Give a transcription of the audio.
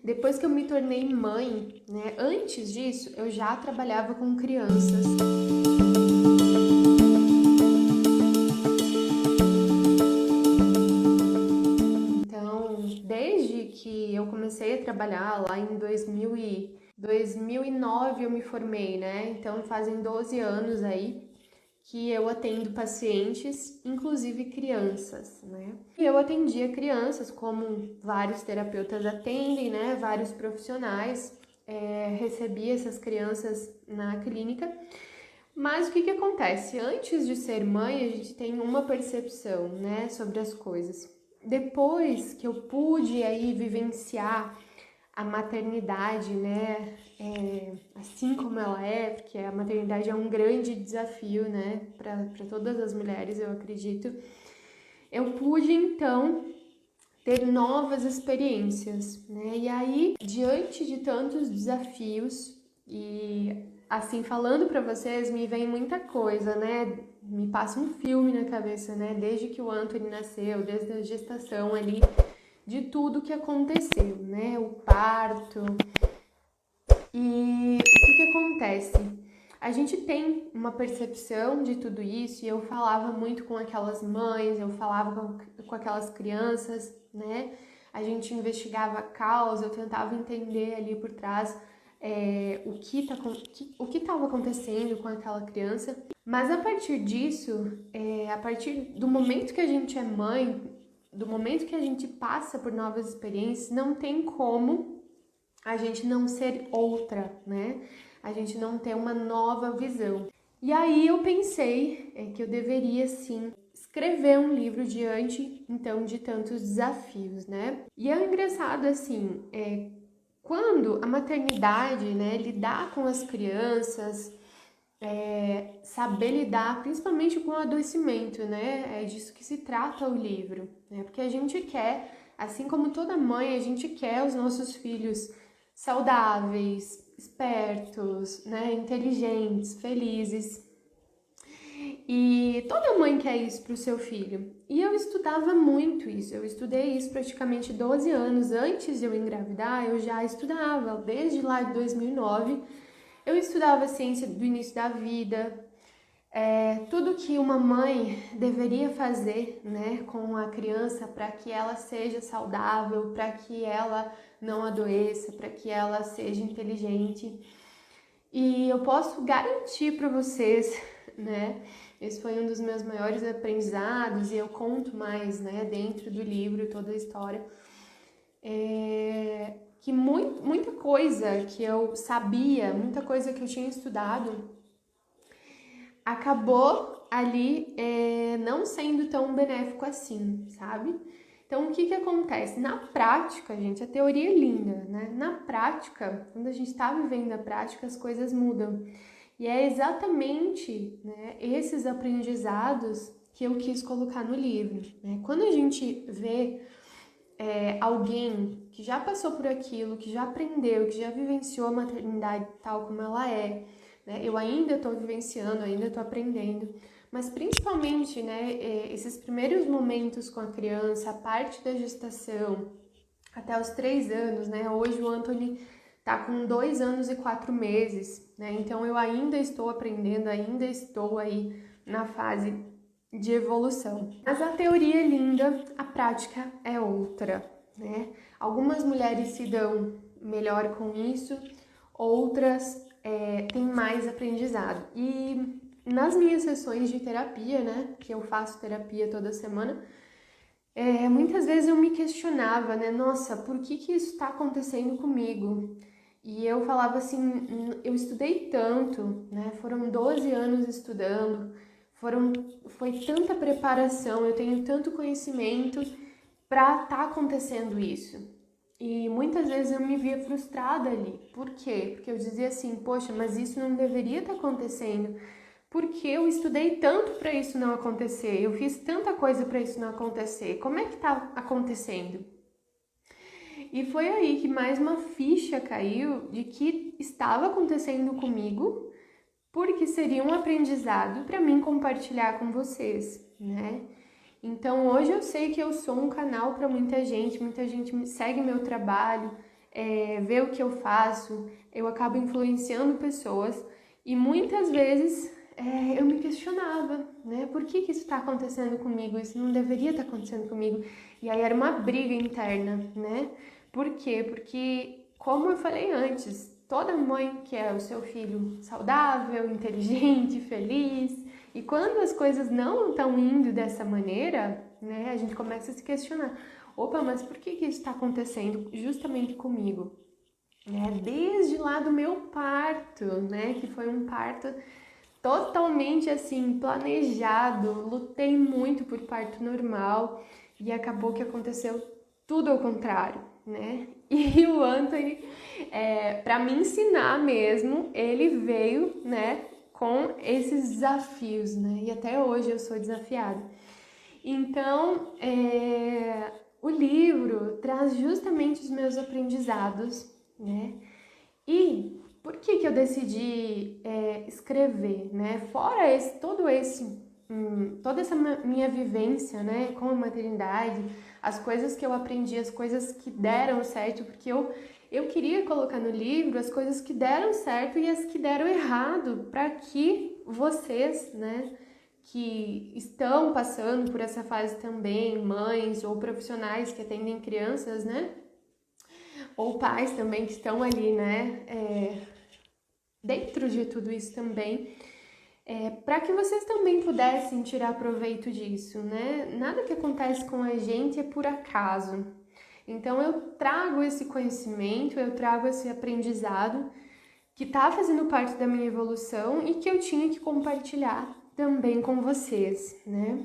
Depois que eu me tornei mãe, né? Antes disso, eu já trabalhava com crianças. Então, desde que eu comecei a trabalhar lá em 2009 eu me formei, né? Então fazem 12 anos aí que eu atendo pacientes, inclusive crianças, né? E eu atendia crianças, como vários terapeutas atendem, né? Vários profissionais, recebia essas crianças na clínica. Mas o que acontece? Antes de ser mãe, a gente tem uma percepção, né, sobre as coisas. Depois que eu pude aí vivenciar a maternidade, né, assim como ela é, porque a maternidade é um grande desafio, né, para todas as mulheres, eu acredito. Eu pude, então, ter novas experiências, né, e aí, diante de tantos desafios, e assim, falando para vocês, me vem muita coisa, né, me passa um filme na cabeça, né, desde que o Anthony nasceu, desde a gestação ali, de tudo que aconteceu, né? O parto. E o que acontece? A gente tem uma percepção de tudo isso e eu falava muito com aquelas mães, eu falava com aquelas crianças, né? A gente investigava a causa, eu tentava entender ali por trás o que estava acontecendo com aquela criança. Mas a partir disso, a partir do momento que a gente é mãe, do momento que a gente passa por novas experiências, não tem como a gente não ser outra, né? A gente não ter uma nova visão. E aí eu pensei que eu deveria sim escrever um livro diante então de tantos desafios, né? E é engraçado assim, quando a maternidade, né, lidar com as crianças, saber lidar principalmente com o adoecimento, né? É disso que se trata o livro, né? Porque a gente quer, assim como toda mãe, a gente quer os nossos filhos saudáveis, espertos, né? Inteligentes, felizes. E toda mãe quer isso para o seu filho. E eu estudava muito isso, eu estudei isso praticamente 12 anos. Antes de eu engravidar, eu já estudava, desde lá de 2009. Eu estudava ciência do início da vida, tudo que uma mãe deveria fazer, né, com a criança para que ela seja saudável, para que ela não adoeça, para que ela seja inteligente. E eu posso garantir para vocês, né, esse foi um dos meus maiores aprendizados e eu conto mais, né, dentro do livro toda a história. Que muita coisa que eu sabia, muita coisa que eu tinha estudado, acabou ali não sendo tão benéfico assim, sabe? Então, o que acontece? Na prática, gente, a teoria é linda, né? Na prática, quando a gente está vivendo a prática, as coisas mudam. E é exatamente, né, esses aprendizados que eu quis colocar no livro, né? Quando a gente vê alguém que já passou por aquilo, que já aprendeu, que já vivenciou a maternidade tal como ela é, né? Eu ainda estou vivenciando, ainda estou aprendendo, mas principalmente, né, esses primeiros momentos com a criança, a parte da gestação, até os 3 anos, né? Hoje o Anthony tá com 2 anos e 4 meses, né? Então eu ainda estou aprendendo, ainda estou aí na fase de evolução. Mas a teoria é linda, a prática é outra, né? Algumas mulheres se dão melhor com isso, outras têm mais aprendizado. E nas minhas sessões de terapia, né, que eu faço terapia toda semana, muitas vezes eu me questionava, né, nossa, por que isso está acontecendo comigo? E eu falava assim, eu estudei tanto, né, foram 12 anos estudando, foi tanta preparação, eu tenho tanto conhecimento para estar acontecendo isso. E muitas vezes eu me via frustrada ali. Por quê? Porque eu dizia assim, poxa, mas isso não deveria estar acontecendo. Porque eu estudei tanto para isso não acontecer, eu fiz tanta coisa para isso não acontecer. Como é que tá acontecendo? E foi aí que mais uma ficha caiu de que estava acontecendo comigo, porque seria um aprendizado para mim compartilhar com vocês, né? Então hoje eu sei que eu sou um canal para muita gente segue meu trabalho, vê o que eu faço, eu acabo influenciando pessoas e muitas vezes eu me questionava, né? Por que isso está acontecendo comigo? Isso não deveria estar acontecendo comigo. E aí era uma briga interna, né? Por quê? Porque, como eu falei antes, toda mãe quer o seu filho saudável, inteligente, feliz. E quando as coisas não estão indo dessa maneira, né? A gente começa a se questionar. Opa, mas por que isso está acontecendo justamente comigo? Desde lá do meu parto, né? Que foi um parto totalmente assim, planejado. Lutei muito por parto normal e acabou que aconteceu tudo ao contrário, né? E o Anthony, para me ensinar mesmo, ele veio, né, com esses desafios, né? E até hoje eu sou desafiada. Então, o livro traz justamente os meus aprendizados, né? E por que eu decidi escrever, né? Fora toda essa minha vivência, né, com a maternidade, as coisas que eu aprendi, as coisas que deram certo, porque eu queria colocar no livro as coisas que deram certo e as que deram errado, para que vocês, né, que estão passando por essa fase também, mães ou profissionais que atendem crianças, né, ou pais também que estão ali, né, dentro de tudo isso também, para que vocês também pudessem tirar proveito disso, né? Nada que acontece com a gente é por acaso. Então eu trago esse conhecimento, eu trago esse aprendizado que está fazendo parte da minha evolução e que eu tinha que compartilhar também com vocês, né?